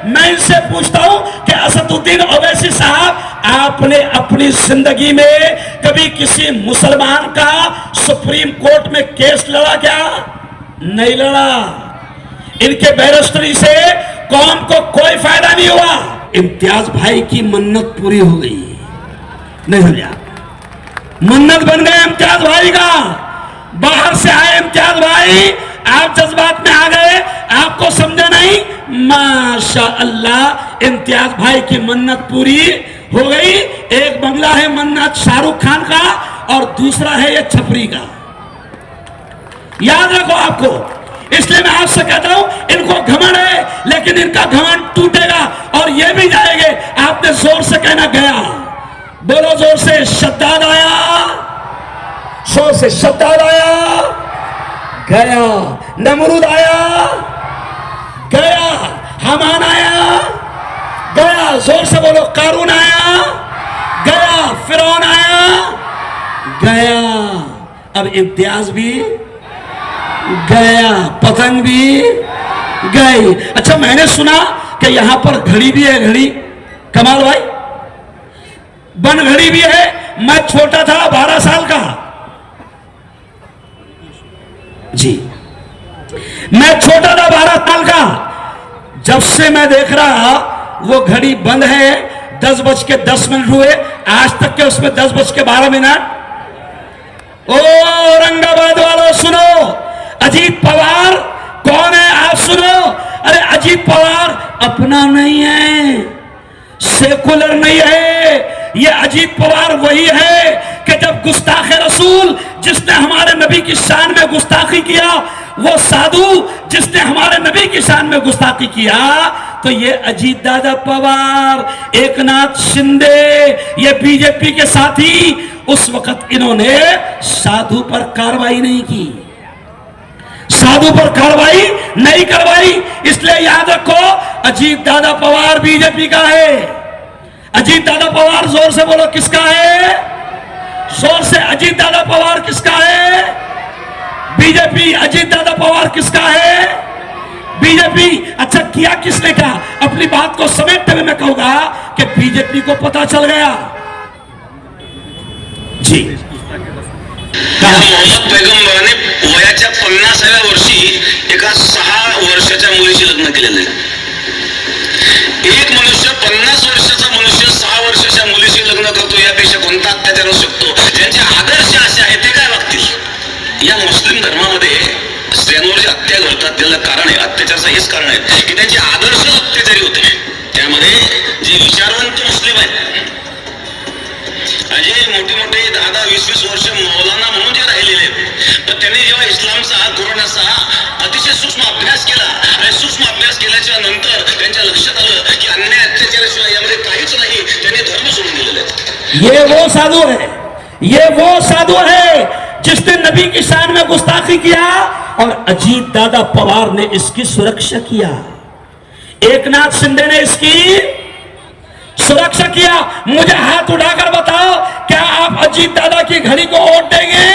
मैं इनसे पूछता हूं कि असदुद्दीन ओवैसी साहब, आपने अपनी जिंदगी में कभी किसी मुसलमान का सुप्रीम कोर्ट में केस लड़ा क्या? नहीं लड़ा। इनके बैरिस्टरी से कौम को कोई फायदा नहीं हुआ। इम्तियाज भाई की मन्नत पूरी हो गई, नहीं समझा? मन्नत बन गए इम्तियाज भाई का। बाहर से आए इम्तियाज भाई, आप जज्बात में आ गए, आपको समझे नहीं। माशा अल्लाह, इम्तियाज भाई की मन्नत पूरी हो गई। एक बंगला है मन्नत शाहरुख खान का और दूसरा है ये छपरी का, याद रखो आपको। इसलिए मैं आपसे कहता हूं, इनको घमंड है, लेकिन इनका घमंड टूटेगा और ये भी जाएंगे। आपने जोर से कहना गया, बोलो जोर से, शद्दाद आया, जोर से, शद्दाद आया, गया। नमरूद आया, गया। हामान आया, गया। जोर से बोलो, कारून आया, गया। फिरौन आया, गया। अब इम्तियाज भी गया, पतंग भी गई। अच्छा, मैंने सुना कि यहां पर घड़ी भी है। घड़ी, कमाल भाई, बन घड़ी भी है। मैं छोटा था, 12 साल का जी, मैं छोटा था 12 साल का। जब से मैं देख रहा वो घड़ी बंद है। 10:10 हुए, आज तक के उसमें 10:12। ओ औरंगाबाद वालों सुनो, अजीत पवार कौन है आप सुनो। अरे अजीत पवार अपना नहीं है, सेकुलर नहीं है। ये अजीत पवार वही है कि जब गुस्ताखे रसूल, जिसने हमारे नबी की शान में गुस्ताखी किया, वो साधु जिसने हमारे नबी की शान में गुस्ताखी किया, तो ये अजीत दादा पवार, एकनाथ शिंदे, ये बीजेपी के साथी, उस वक्त इन्होंने साधु पर कार्रवाई नहीं की, साधु पर कार्रवाई नहीं करवाई। इसलिए याद रखो, अजीत दादा पवार बीजेपी का है। अजीत दादा पवार, जोर से बोलो, किसका है? जोर से, अजीत दादा पवार किसका है? बीजेपी। अजीत दादा पवार किसका है? बीजेपी। अच्छा, किया किसने क्या? अपनी बात को समेटते हुए मैं कहूंगा कि बीजेपी को पता चल गया जी। मोहम्मद पैगंबराने वयाच्या 50व्या वर्षी एका 6 वर्षाच्या मुलीशी लग्न केलेलं आहे। एक मनुष्य 50 वर्षाचा मनुष्य 6 वर्षाच्या मुलीशी लग्न करतो, यापेक्षा कोणता अत्याचार असू शकतो? ज्यांचे आदर्श असे आहेत ते काय वागतील? या मुस्लिम धर्मामध्ये स्त्रियांवर जे हत्या घडतात त्याला कारण आहे, अत्याचाराचं हेच कारण आहे की त्यांचे आदर्श अत्याचारी होते। त्यामध्ये जे विचारवंत मुस्लिम आहेत, जे मोठे मोठे 10-20 वर्ष मौलाना म्हणून जे राहिलेले आहेत, तर त्यांनी जेव्हा इस्लामचा, कुराणाचा अतिशय सूक्ष्म अभ्यास केला आणि सूक्ष्म अभ्यास केल्याच्या नंतर त्यांच्या लक्षात आलं की अन्याय अत्याचाराशिवाय यामध्ये काहीच नाही, त्यांनी धर्म सोडून दिलेले आहेत। ये वो साधु है, ये वो साधु है जिसने नबी की शान में गुस्ताखी किया और अजीत दादा पवार ने इसकी सुरक्षा किया, एकनाथ शिंदे ने इसकी सुरक्षा किया। मुझे हाथ उठाकर बताओ, क्या आप अजीत दादा की घड़ी को वोट देंगे?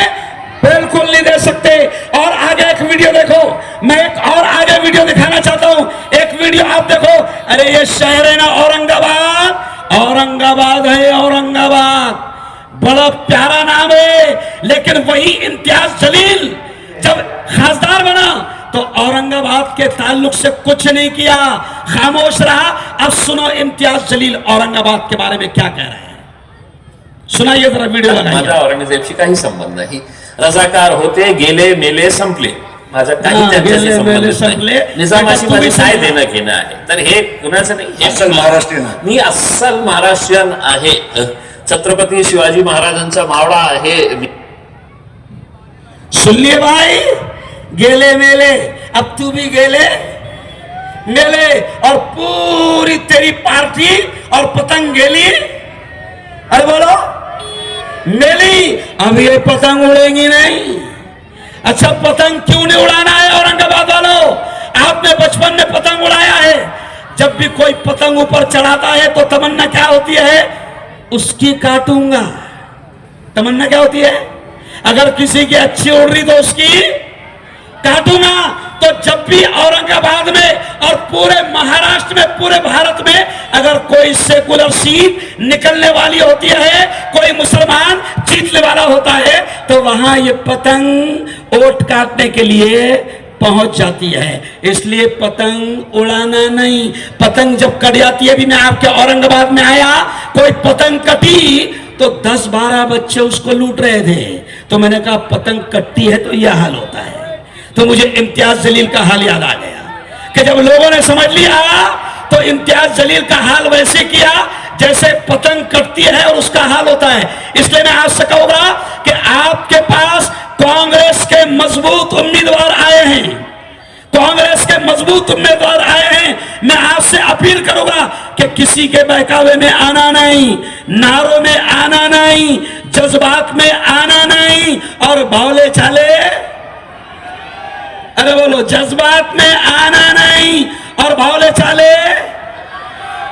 बिल्कुल नहीं दे सकते। और आगे एक वीडियो देखो, मैं एक और आगे वीडियो दिखाना चाहता हूं। एक वीडियो आप देखो। अरे ये शहर है ना औरंगाबाद, औरंगाबाद है औरंगाबाद, बड़ा प्यारा नाम है। लेकिन वही इम्तियाज जलील जब खासदार बना तो औरंगाबाद के ताल्लुक से कुछ नहीं किया, खामोश रहा। अब सुनो इम्तियाज जलील औरंगाबाद के बारे में क्या कह रहे हैं, सुनाइए जरा, वीडियो लगाइए। माझा औरंगजेबशी काही संबंध नाही। रजाकार होते, गेले, मेले, संपले, माझा काही त्यांच्याशी संबंध नाही। निजामाशी माझे काय देणं घेणं आहे? तर हे कुणाचं नाही, हे अस्सल महाराष्ट्रीयन, मी अस्सल महाराष्ट्रीयन आहे। छत्रपती शिवाजी महाराजांचा मावळा आहे। सुनिए भाई, गेले मेले, अब तू भी गेले मेले, और पूरी तेरी पार्टी और पतंग गेली, अरे बोलो मेली। अब ये पतंग उड़ेंगी नहीं। अच्छा, पतंग क्यों नहीं उड़ाना है औरंगाबाद वालों? आपने बचपन में पतंग उड़ाया है। जब भी कोई पतंग ऊपर चढ़ाता है तो तमन्ना क्या होती है? उसकी काटूंगा। तमन्ना क्या होती है? अगर किसी की अच्छी उड़ रही तो उसकी काटूंगा। तो जब भी औरंगाबाद में और पूरे महाराष्ट्र में, पूरे भारत में अगर कोई सेकुलर सीट निकलने वाली होती है, कोई मुसलमान जीतने वाला होता है, तो वहां ये पतंग वोट काटने के लिए पहुंच जाती है। इसलिए पतंग उड़ाना नहीं। पतंग जब कट जाती है, भी मैं आपके औरंगाबाद में आया, कोई पतंग कटी तो 10-12 बच्चे उसको लूट रहे थे, तो मैंने कहा पतंग कटती है तो यह हाल होता है। तो मुझे इम्तियाज जलील का हाल याद आ गया कि जब लोगों ने समझ लिया तो इम्तियाज जलील का हाल वैसे किया जैसे पतंग कटती है और उसका हाल होता है। इसलिए मैं आपसे कहूंगा कि आपके पास कांग्रेस के मजबूत उम्मीदवार आए हैं, कांग्रेस के मजबूत उम्मीदवार आए हैं। मैं आपसे अपील करूंगा कि किसी के बहकावे में आना नहीं, नारों में आना नहीं, जज्बात में आना नहीं और भौले चाले, अरे बोलो, जज्बात में आना नहीं और भौले चाले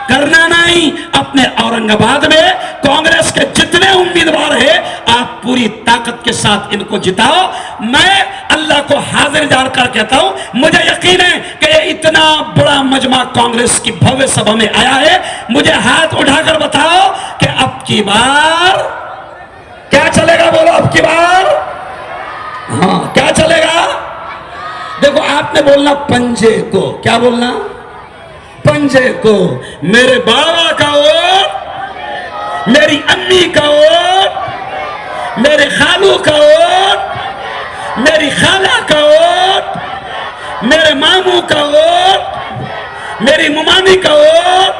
करना नहीं। अपने औरंगाबाद में कांग्रेस के जितने उम्मीदवार हैं, आप पूरी ताकत के साथ इनको जिताओ। मैं अल्लाह को हाजिर जार कर कहता हूं, मुझे यकीन है कि ये इतना बड़ा मजमा कांग्रेस की भव्य सभा में आया है। मुझे हाथ उठाकर बताओ कि अब की बार क्या चलेगा, बोलो अब की बार, हाँ क्या चलेगा। देखो, आपने बोलना पंजे को, क्या बोलना, पंजे को। मेरे बाबा का वोट, मेरी अम्मी का वोट, मेरे खालू का वोट, मेरी खाला का वोट, मेरे मामू का वोट, मेरी मुमामी का वोट,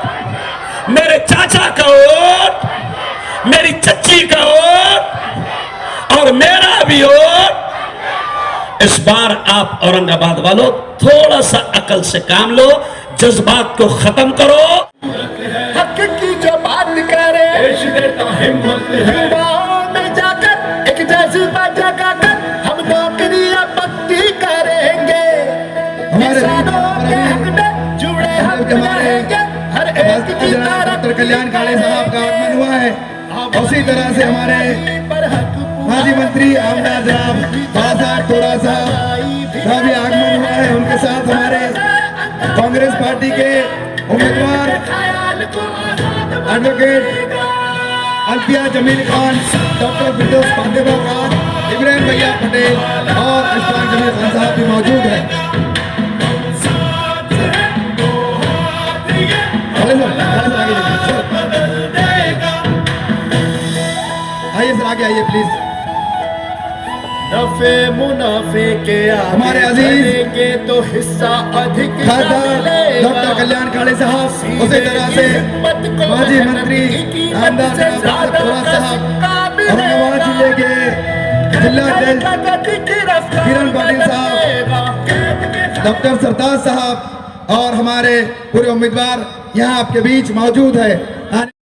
मेरे चाचा का वोट, मेरी चच्ची का वोट और मेरा भी वोट। इस बार आप औरंगाबाद वालों थोड़ा सा अकल से काम लो, जज्बात को खत्म करो। हक की जो बात करे, हिम्मत में जाकर एक जज्बा जगाकर हम नौकरियां पक्की करेंगे। किसानों के हक में जुड़े हम रहेंगे, हर एक की डॉक्टर कल्याण काळे साहब का आगमन हुआ है। उसी तरह से हमारे माजी मंत्री आमदार साहब बासाहब थोड़ा साहब का भी आगमन हुआ है। उनके साथ हमारे कांग्रेस पार्टी के उम्मीदवार एडवोकेट अल्फिया जमील खान, डॉक्टर फिरदौस पांडेवा खान, इब्राहिम भैया पटेल और इस्लाम जमील खान साहब भी मौजूद हैं। आइए सर, आगे आइए प्लीज। नफे मुनाफे के हमारे अजीज के तो हिस्सा अधिक डॉक्टर कल्याण काळे साहब, उसी तरह से माजी मंत्री आमदार साहब औरंगाबाद जिले के जिला अध्यक्ष किरण पाटिल साहब, डॉक्टर सरताज साहब और हमारे पूरे उम्मीदवार यहाँ आपके बीच मौजूद है।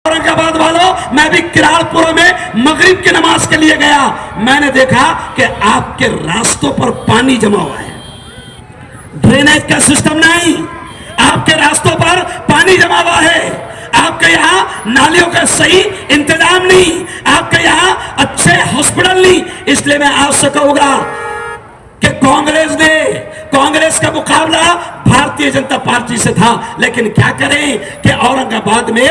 औरंगाबाद वालों, मैं भी किरालपुर में मगरिब की नमाज के लिए गया। मैंने देखा कि आपके रास्तों पर पानी जमा हुआ है, ड्रेनेज का सिस्टम नहीं, आपके रास्तों पर पानी जमा हुआ है। आपके यहाँ नालियों का सही इंतजाम नहीं, आपके यहाँ अच्छे हॉस्पिटल नहीं। इसलिए मैं आपसे कहूंगा कि कांग्रेस का मुकाबला भारतीय जनता पार्टी से था, लेकिन क्या करें कि औरंगाबाद में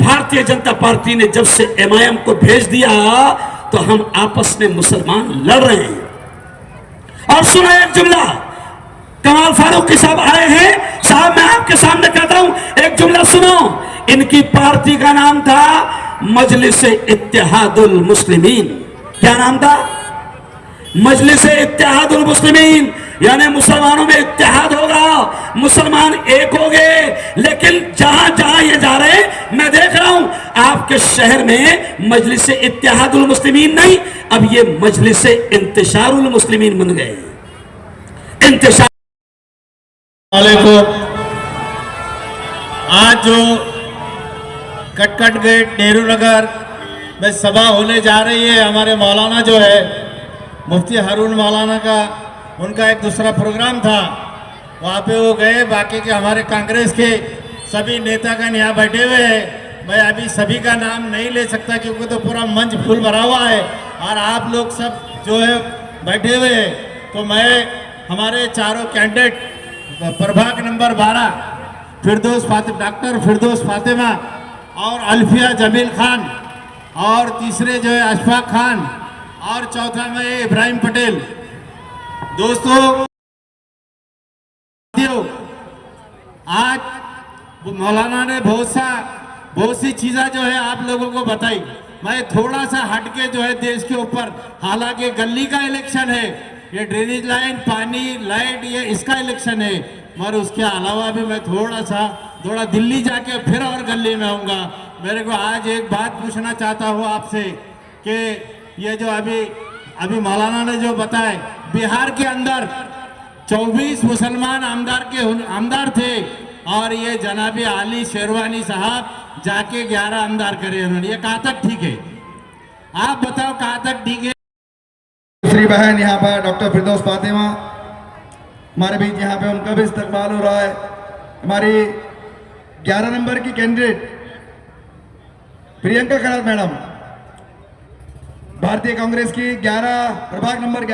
भारतीय जनता पार्टी ने जब से एमआईएम को भेज दिया तो हम आपस में मुसलमान लड़ रहे हैं। और सुना एक जुमला, कमाल फारूकी साहब आए हैं, साहब मैं आपके सामने कहता हूं, एक जुमला सुनो। इनकी पार्टी का नाम था मजलिस इत्तेहादुल मुस्लिमीन। क्या नाम था? मजलिस इत्तेहादुल मुस्लिमीन, यानी मुसलमानों में इत्तेहाद होगा, मुसलमान एक हो गए। लेकिन जहां जहां ये जा रहे हैं, मैं देख रहा हूं आपके शहर में मजलिस इत्तेहादुल मुस्लिमीन नहीं, अब ये मजलिस इंतशारुल मुस्लिमीन बन गए। इंतशार आज जो कटकट गेट नेहरू नगर में सभा होने जा रही है, हमारे मौलाना जो है मुफ्ती हारून मौलाना का, उनका एक दूसरा प्रोग्राम था, वहाँ पे वो गए। बाकी के हमारे कांग्रेस के सभी नेतागण यहाँ बैठे हुए हैं। मैं अभी सभी का नाम नहीं ले सकता क्योंकि तो पूरा मंच फुल भरा हुआ है और आप लोग सब जो है बैठे हुए हैं। तो मैं हमारे चारों कैंडिडेट प्रभाग नंबर 12 डॉक्टर फिरदौस फातिमा और अल्फिया जमील खान, और तीसरे जो है अशफाक खान, और चौथा में इब्राहिम पटेल। दोस्तों, आज मौलाना ने बहुत सी चीज़ें जो है आप लोगों को बताई। मैं थोड़ा सा हटके जो है देश के ऊपर, हालांकि गली का इलेक्शन है, ये ड्रेनेज लाइन, पानी, लाइट, ये इसका इलेक्शन है, मगर उसके अलावा भी मैं थोड़ा दिल्ली जाके फिर और गली में आऊँगा। मेरे को आज एक बात पूछना चाहता हूँ आपसे कि ये जो अभी मौलाना ने जो बताया, बिहार के अंदर 24 मुसलमान आमदार थे, और ये जनाबी आली शेरवानी साहब जाके 11 आमदार करे उन्होंने। ये कहाँ तक ठीक है? आप बताओ कहाँ तक ठीक है? दूसरी बहन यहाँ पर डॉक्टर फिरदौस फातिमा हमारे बीच यहाँ पे, उनका भी इस्तकबाल हो रहा है। हमारी 11 नंबर की कैंडिडेट प्रियंका खरात मैडम, भारतीय कांग्रेस की 11 प्रभाग नंबर 11